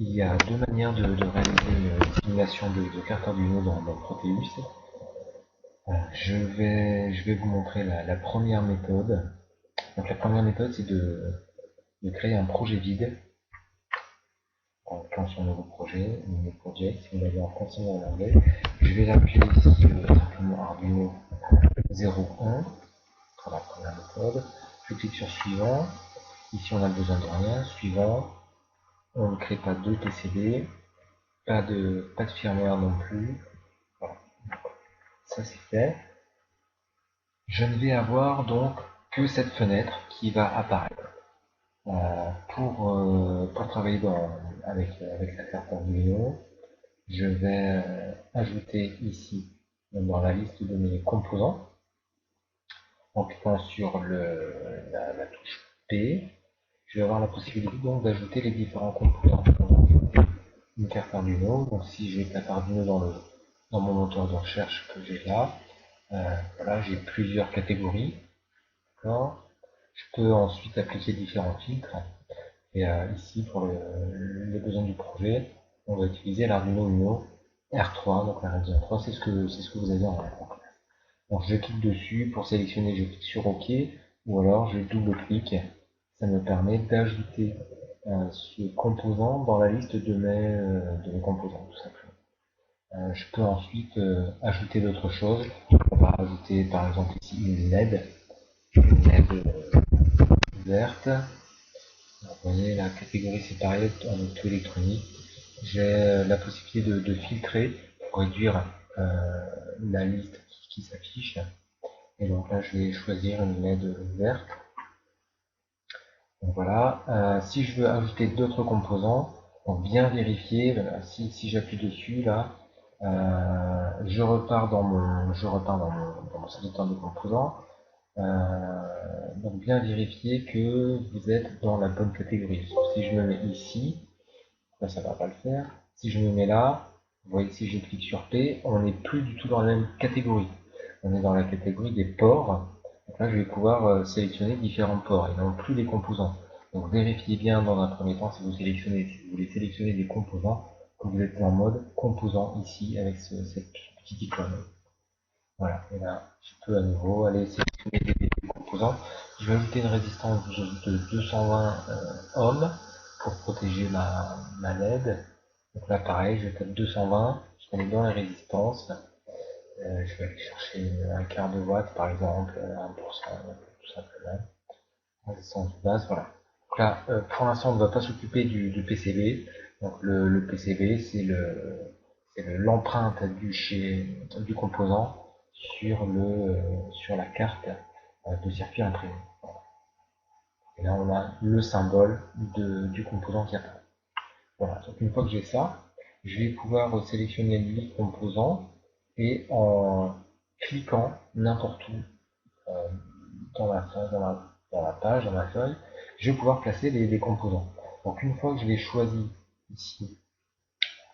Il y a deux manières de réaliser une simulation de carte Arduino dans Proteus. Je vais vous montrer la première méthode. Donc la première méthode, c'est de créer un projet vide. En cliquant sur nouveau projet, nouveau project, si vous l'avez en français ou en anglais. Je vais l'appeler ici simplement Arduino 01 pour la première méthode. Je clique sur suivant. Ici on a besoin de rien. Suivant. On ne crée pas de PCB. Pas de firmware non plus. Voilà. Ça c'est fait. Je ne vais avoir donc que cette fenêtre qui va apparaître. Pour travailler avec la carte Arduino, je vais ajouter ici dans la liste de mes composants en cliquant sur la touche P. Je vais avoir la possibilité donc d'ajouter les différents composants. Une carte Arduino, donc si j'ai une carte Arduino dans mon moteur de recherche que j'ai là, voilà, j'ai plusieurs catégories. Je peux ensuite appliquer différents filtres. Et ici, pour les besoins du projet, on va utiliser l'Arduino Uno R3. Donc la Radeon 3, c'est ce que vous avez en classe. Donc je clique dessus pour sélectionner, je clique sur OK, ou alors je double-clique. Ça me permet d'ajouter ce composant dans la liste de mes composants, tout simplement. Je peux ensuite ajouter d'autres choses. On va ajouter par exemple ici une LED verte. Vous voyez, la catégorie c'est pareil en auto-électronique. J'ai la possibilité de filtrer pour réduire la liste qui s'affiche. Et donc là, je vais choisir une LED verte. Donc voilà. Si je veux ajouter d'autres composants, donc bien vérifier. Si j'appuie dessus là, je repars dans mon sélecteur de composants. Donc bien vérifier que vous êtes dans la bonne catégorie. Si je me mets ici, là ça va pas le faire. Si je me mets là, vous voyez si je clique sur P, on n'est plus du tout dans la même catégorie. On est dans la catégorie des ports. Donc là je vais pouvoir sélectionner différents ports et non plus les composants. Donc vérifiez bien dans un premier temps si vous voulez sélectionner des composants, que vous êtes en mode composant ici avec cette petite icône. Voilà, et là, je peux à nouveau aller sélectionner des composants. Je vais ajouter une résistance de 220 ohms pour protéger ma LED. Donc là, pareil, je tape 220, je vais aller dans les résistances. Je vais aller chercher un quart de watt, par exemple, 1%, tout simplement. Résistance de base, voilà. Donc là, pour l'instant, on ne va pas s'occuper du PCB. Donc le PCB, c'est l'empreinte du composant sur la carte de circuit imprimé. Et là, on a le symbole du composant qui apparaît. Voilà. Donc une fois que j'ai ça, je vais pouvoir sélectionner les composants et en cliquant n'importe où dans la page, dans la feuille, je vais pouvoir placer les composants. Donc une fois que je l'ai choisi ici,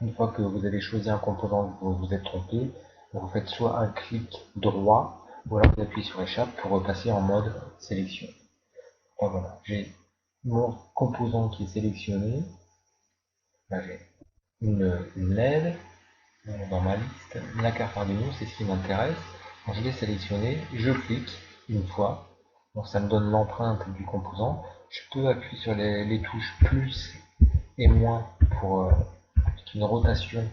une fois que vous avez choisi un composant que vous êtes trompé, vous faites soit un clic droit, ou alors vous appuyez sur échappe pour repasser en mode sélection. Donc voilà, j'ai mon composant qui est sélectionné. Là j'ai une LED dans ma liste. La carte Arduino, c'est ce qui m'intéresse. Donc je l'ai sélectionné, je clique une fois. Donc ça me donne l'empreinte du composant. Je peux appuyer sur les touches plus et moins pour une rotation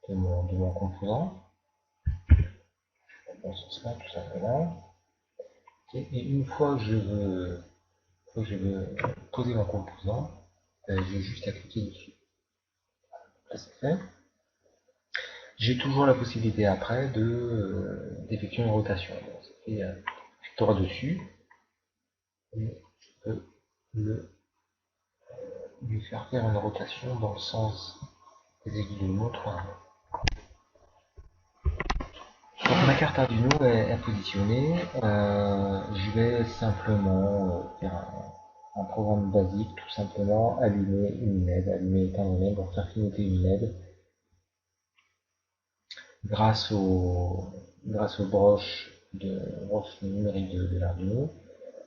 de mon composant. Dans ce sens-là, tout simplement. Okay. Et une fois que je veux poser mon composant, j'ai juste à cliquer dessus. Là, c'est fait. J'ai toujours la possibilité après d'effectuer une rotation. Donc, ça fait clic droit dessus et je peux lui faire une rotation dans le sens des aiguilles de montre. Donc ma carte Arduino est positionnée. Je vais simplement faire un programme basique, tout simplement allumer une LED, allumer et éteindre une LED pour faire clignoter une LED grâce aux broches numériques de l'Arduino.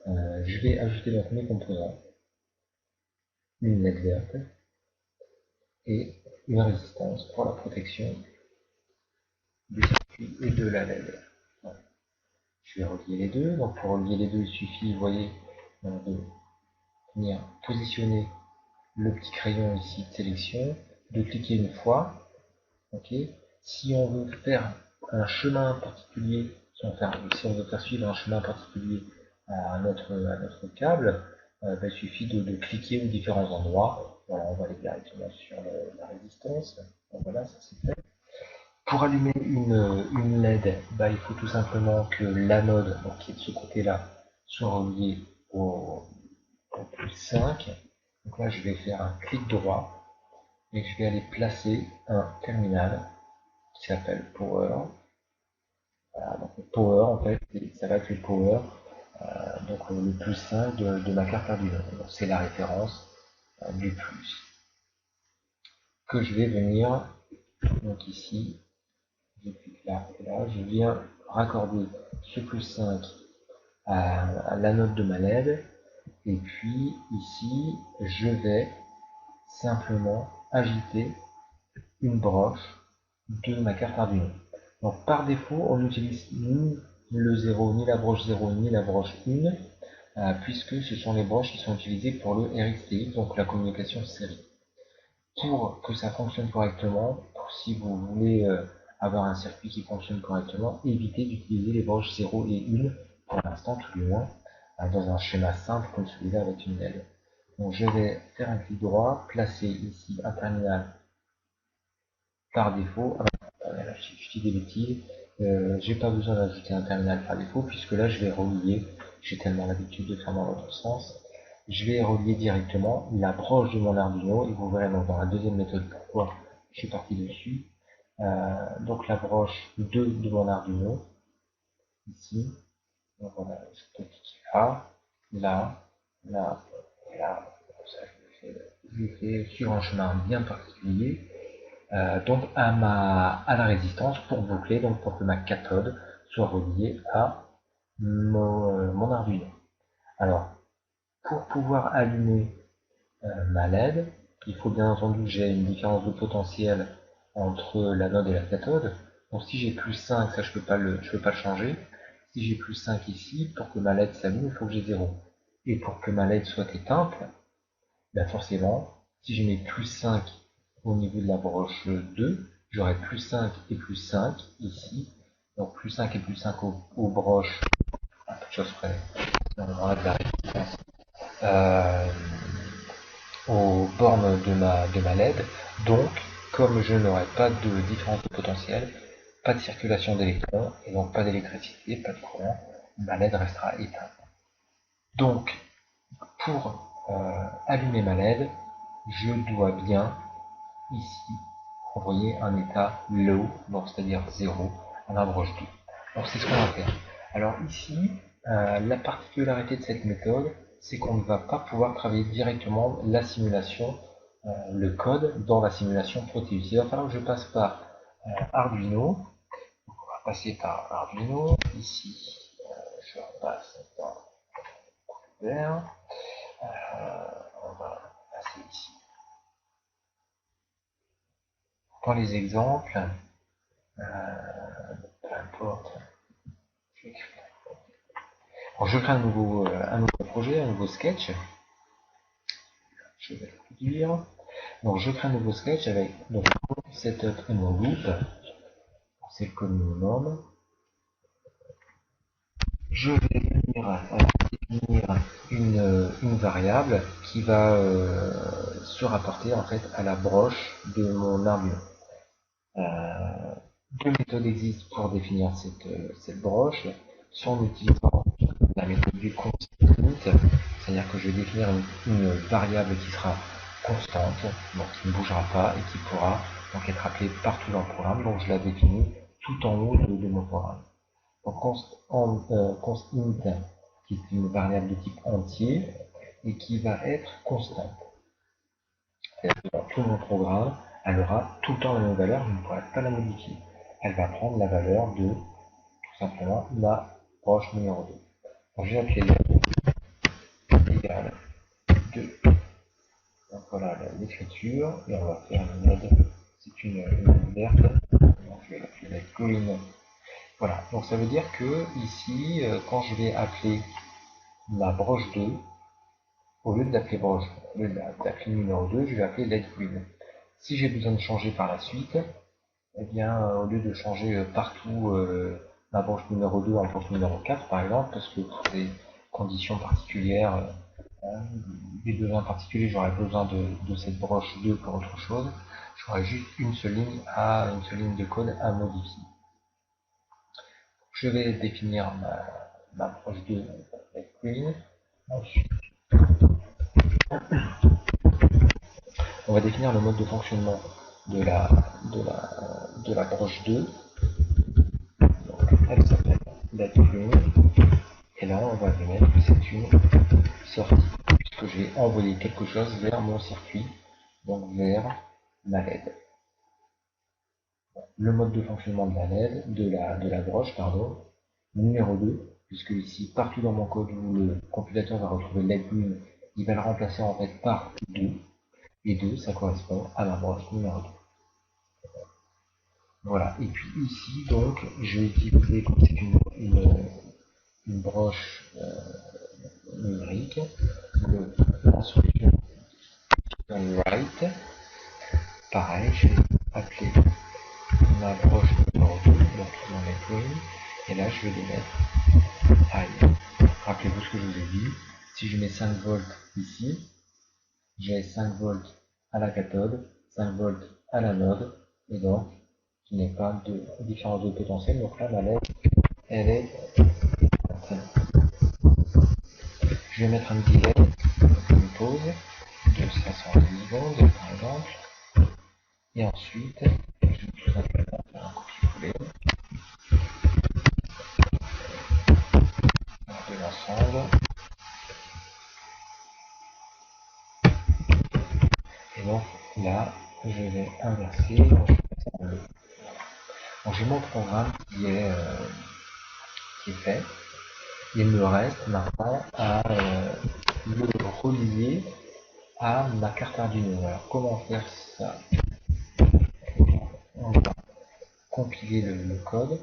Je vais ajouter donc mes composants, une LED verte, et une résistance pour la protection du circuit et de la LED. Voilà. Je vais relier les deux. Donc pour relier les deux, il suffit, vous voyez, de venir positionner le petit crayon ici de sélection, de cliquer une fois. Ok. Si on veut faire un chemin particulier, si on veut faire suivre un chemin particulier à notre câble, il suffit de cliquer aux différents endroits. Voilà, on va aller directement sur la résistance. Donc voilà, ça c'est fait. Pour allumer une LED, il faut tout simplement que l'anode, donc qui est de ce côté-là, soit reliée au plus 5. Donc là, je vais faire un clic droit et je vais aller placer un terminal qui s'appelle Power. Voilà, donc le Power, en fait, ça va être le Power, donc le plus 5 de ma carte Arduino. Donc c'est la référence du plus que je vais venir, donc ici, je clique là et là, je viens raccorder ce plus 5 à l'anode de ma LED, et puis ici, je vais simplement agiter une broche de ma carte Arduino. Donc par défaut, on n'utilise ni le 0, ni la broche 0, ni la broche 1, puisque ce sont les broches qui sont utilisées pour le RxTX, donc la communication série. Pour que ça fonctionne correctement, si vous voulez avoir un circuit qui fonctionne correctement, évitez d'utiliser les broches 0 et 1, pour l'instant tout du moins, dans un schéma simple comme celui-là avec une LED. Donc je vais faire un clic droit, placer ici un terminal par défaut. Là, je dis des bêtises. J'ai pas besoin d'ajouter un terminal par défaut puisque là je vais relier, j'ai tellement l'habitude de faire dans l'autre sens, je vais relier directement la broche de mon Arduino et vous verrez donc dans la deuxième méthode pourquoi je suis parti dessus. Donc la broche 2 de mon Arduino, ici, donc voilà, je peux cliquer là, là, là, là, comme ça je le fais sur un chemin bien particulier. Donc à la résistance pour boucler, donc pour que ma cathode soit reliée à mon Arduino. Alors, pour pouvoir allumer ma LED, il faut bien entendu que j'ai une différence de potentiel entre l'anode et la cathode. Donc si j'ai plus 5, ça je peux pas le changer. Si j'ai plus 5 ici, pour que ma LED s'allume, il faut que j'ai 0. Et pour que ma LED soit éteinte, forcément, si je mets plus 5 au niveau de la broche 2, j'aurai plus 5 et plus 5 ici. Donc plus 5 et plus 5 aux broches, un peu de choses près, on enlève la résistance, aux bornes de ma LED. Donc, comme je n'aurai pas de différence de potentiel, pas de circulation d'électrons, et donc pas d'électricité, pas de courant, ma LED restera éteinte. Donc, pour allumer ma LED, je dois bien ici envoyer un état low, donc c'est-à-dire 0, à la broche 2. Donc c'est ce qu'on va faire. Alors ici, la particularité de cette méthode, c'est qu'on ne va pas pouvoir travailler directement la simulation, le code dans la simulation Proteus. Il va falloir que je passe par Arduino. Donc, on va passer par Arduino. Ici, je repasse dans vert. On va passer ici. Dans les exemples, peu importe. Alors, je crée un nouveau projet, un nouveau sketch. Je vais le dire. Donc je crée un nouveau sketch avec donc, mon setup et mon loop. C'est le code minimum. Je vais venir définir une variable qui va se rapporter en fait à la broche de mon Arduino. Deux méthodes existent pour définir cette broche. Soit en utilisant la méthode du constant, c'est-à-dire que je vais définir une variable qui sera constante, donc qui ne bougera pas et qui pourra donc être appelée partout dans le programme. Donc je la définis tout en haut de mon programme. Donc const int, qui est une variable de type entier et qui va être constante. C'est-à-dire que dans tout mon programme, elle aura tout le temps la même valeur, je ne pourrai pas la modifier. Elle va prendre la valeur de tout simplement ma broche numéro 2. Donc j'ai appelé égale 2. Donc voilà l'écriture et on va faire une LED. C'est une verte, donc je vais l'appeler LED green. Voilà, donc ça veut dire que ici, quand je vais appeler ma broche 2, au lieu d'appeler numéro 2, je vais appeler LED green. Si j'ai besoin de changer par la suite, eh bien, au lieu de changer partout ma broche numéro 2 en broche numéro 4, par exemple, parce que pour des conditions particulières, des besoins particuliers, j'aurais besoin de cette broche 2 pour autre chose, j'aurai juste une seule ligne de code à modifier. Je vais définir ma broche 2 avec green. Ensuite, on va définir le mode de fonctionnement de la broche 2. Donc, elle s'appelle LED green. Et là, on va lui mettre que c'est une sortie, puisque je vais envoyer quelque chose vers mon circuit, donc vers ma LED. Le mode de fonctionnement de la LED, de la broche, pardon, numéro 2, puisque ici, partout dans mon code où le compilateur va retrouver LED green, il va le remplacer en fait par 2, et 2, ça correspond à ma broche numéro 2. Voilà, et puis ici, donc, je vais utiliser, comme c'est une broche numérique, l'instruction write. Pareil, je vais appeler ma broche numéro 2, donc dans les green, et là je vais les mettre high. Rappelez-vous ce que je vous ai dit, si je mets 5 volts ici, j'ai 5 volts à la cathode, 5 volts à l'anode, et donc il n'y a pas de différence de potentiel, donc là ma LED, elle est éteinte. Je vais mettre un delay, une pause de 500 millisecondes par exemple, et ensuite je vais tout simplement faire un copier-coller de l'ensemble. Et donc là, je vais inverser, donc j'ai mon programme qui est fait. Il me reste maintenant à le relier à ma carte Arduino. Alors comment faire ça? On va compiler le code.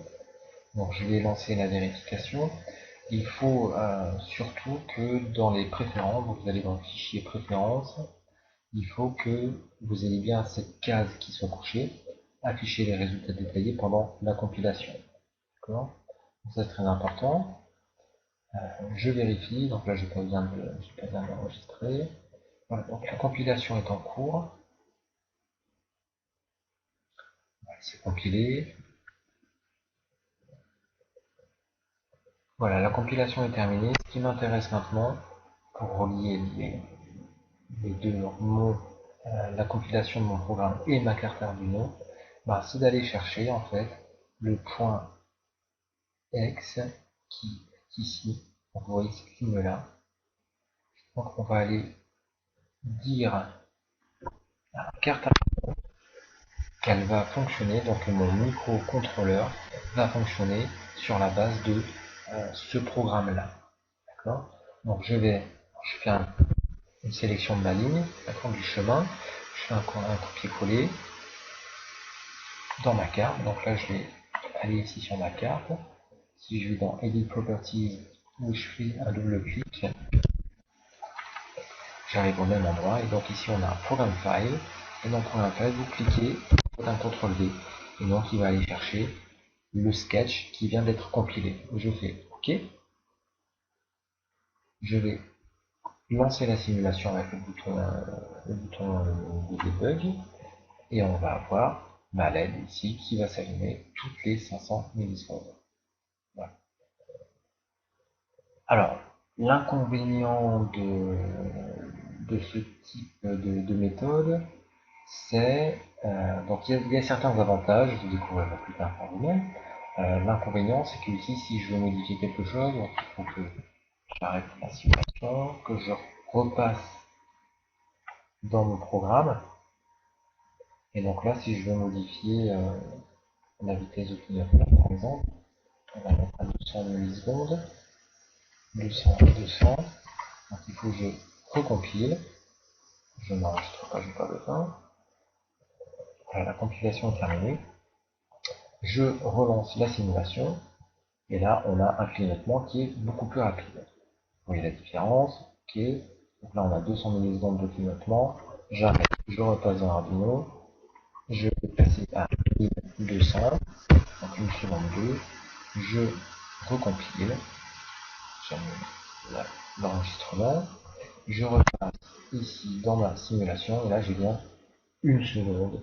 Donc je vais lancer la vérification. Il faut surtout que dans les préférences, vous allez dans le fichier préférences, il faut que vous ayez bien cette case qui soit couchée, afficher les résultats détaillés pendant la compilation. D'accord? Ça c'est très important. Je vérifie, donc là j'ai pas besoin d'enregistrer. Voilà, donc la compilation est en cours. Voilà, c'est compilé. Voilà, la compilation est terminée. Ce qui m'intéresse maintenant, pour relier les deux, la compilation de mon programme et ma carte Arduino, c'est d'aller chercher en fait le point X qui est ici. Donc vous voyez cette ligne là. Donc on va aller dire à la carte Arduino qu'elle va fonctionner, donc mon microcontrôleur va fonctionner sur la base de ce programme là. D'accord? Donc je fais une sélection de ma ligne, d'accord, du chemin, je fais un copier-coller dans ma carte. Donc là je vais aller ici sur ma carte. Si je vais dans Edit Properties où je fais un double clic, j'arrive au même endroit et donc ici on a un Program File et dans Program File vous cliquez, vous faites un CTRL V et donc il va aller chercher le sketch qui vient d'être compilé. Je fais OK, je vais lancer la simulation avec le bouton de debug et on va avoir ma LED ici qui va s'allumer toutes les 500 millisecondes. Voilà. Alors, l'inconvénient de ce type de méthode, c'est donc il y a certains avantages, vous découvrirez plus tard par vous-même. L'inconvénient, c'est que ici, si je veux modifier quelque chose, donc il faut que j'arrête la simulation, que je repasse dans mon programme. Et donc là, si je veux modifier la vitesse de clignottement, par exemple, on va mettre à 200 millisecondes, 200 et 200. Donc il faut que je recompile. Je n'enregistre pas, j'ai pas besoin. Voilà, la compilation est terminée. Je relance la simulation, et là, on a un clignotement qui est beaucoup plus rapide. Vous voyez la différence, ok. Donc là, on a 200 millisecondes de clignotement. J'arrête, je repasse dans Arduino. Je vais passer à 1200, donc une seconde 2. Je recompile. J'annule l'enregistrement. Je repasse ici dans ma simulation, et là, j'ai bien une seconde,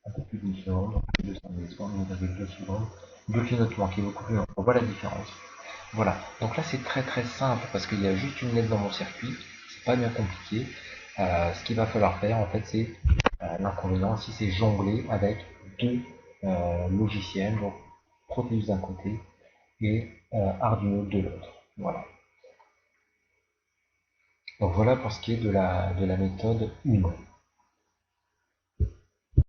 un peu plus d'une seconde, donc 200 millisecondes, 1,2 secondes de clignotement qui est beaucoup plus long. On voit la différence. Voilà, donc là c'est très très simple parce qu'il y a juste une lettre dans mon circuit, c'est pas bien compliqué. Ce qu'il va falloir faire en fait c'est l'inconvénient ici c'est jongler avec deux logiciels, donc Proteus d'un côté et Arduino de l'autre. Voilà. Donc voilà pour ce qui est de la méthode 1.